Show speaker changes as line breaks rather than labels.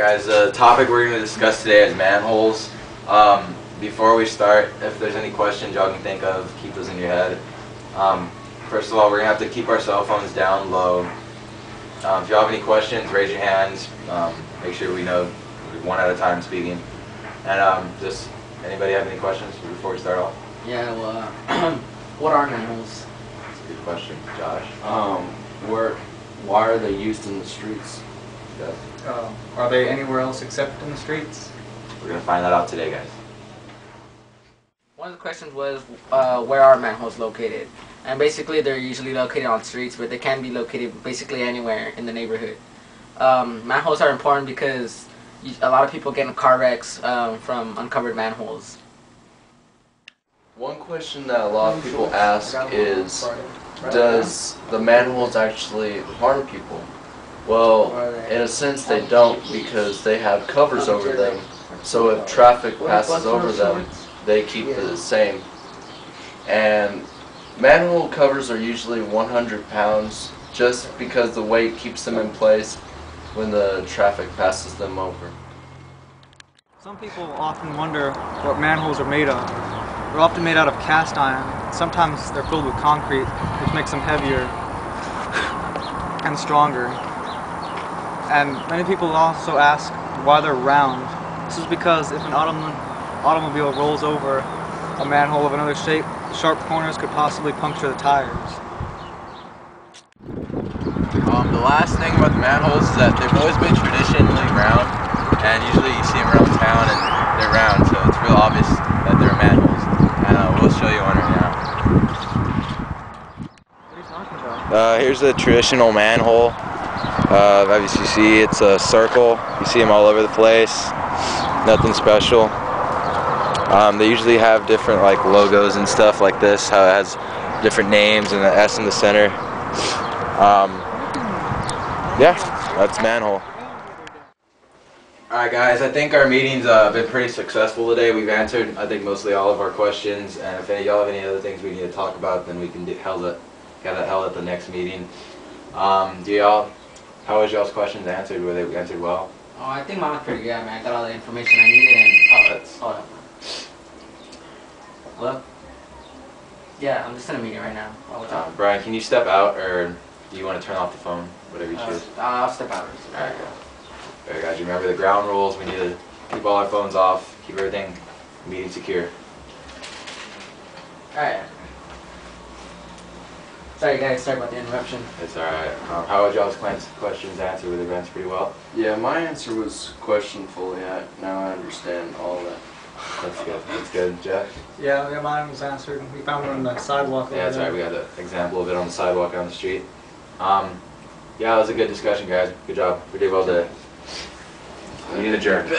Guys, the topic we're going to discuss today is manholes. Before we start, if there's any questions y'all can think of, keep those in your head. First of all, we're going to have to keep our cell phones down low. If y'all have any questions, raise your hands. Make sure we know one at a time speaking. And just, anybody have any questions before we start off?
Yeah, well, what are manholes?
That's a good question. Josh?
Why are they used in the streets?
Yes.
Are they anywhere else except in the streets?
We're going to find that out today, guys.
One of the questions was, where are manholes located? And basically they're usually located on streets, but they can be located basically anywhere in the neighborhood. Manholes are important because a lot of people get in car wrecks from uncovered manholes.
One question that a lot of people ask is, does the manholes actually harm people? Well, in a sense they don't, because they have covers over them, so if traffic passes over them, they keep the same. And manhole covers are usually 100 pounds, just because the weight keeps them in place when the traffic passes them over.
Some people often wonder what manholes are made of. They're often made out of cast iron. Sometimes they're filled with concrete, which makes them heavier and stronger. And many people also ask why they're round. This is because if an automobile rolls over a manhole of another shape, sharp corners could possibly puncture the tires.
The last thing about the manholes is that they've always been traditionally round, and usually you see them around town and they're round, so it's real obvious that they're manholes. And we'll show you one right now.
What are you talking about?
Here's a traditional manhole. As you see, it's a circle. You see them all over the place. Nothing special. They usually have different like logos and stuff like this. How it has different names and an S in the center. Yeah, that's manhole. Alright guys, I think our meeting's been pretty successful today. We've answered, I think, mostly all of our questions, and if y'all have any other things we need to talk about, then we can get that held at the next meeting. How was y'all's questions answered? Were they answered well?
Oh, I think mine was pretty good, man. I got all the information I needed and... Hold on. Hello? Yeah, I'm just in a meeting right now.
Brian, can you step out, or do you want to turn off the phone? Whatever you choose.
I'll step out.
Alright, go. Alright guys, remember the ground rules. We need to keep all our phones off, keep everything meeting secure.
Alright. Sorry guys, sorry about the interruption.
It's alright. How was y'all's questions answered? Were they answered pretty well?
Yeah, my answer was questionful. Yeah, now I understand all that.
That's good. That's good. Jeff?
Yeah, mine was answered. We found one on the sidewalk.
Yeah, that's right. We got an example of it on the sidewalk down the street. Yeah, it was a good discussion, guys. Good job. We did well today. We need adjourn.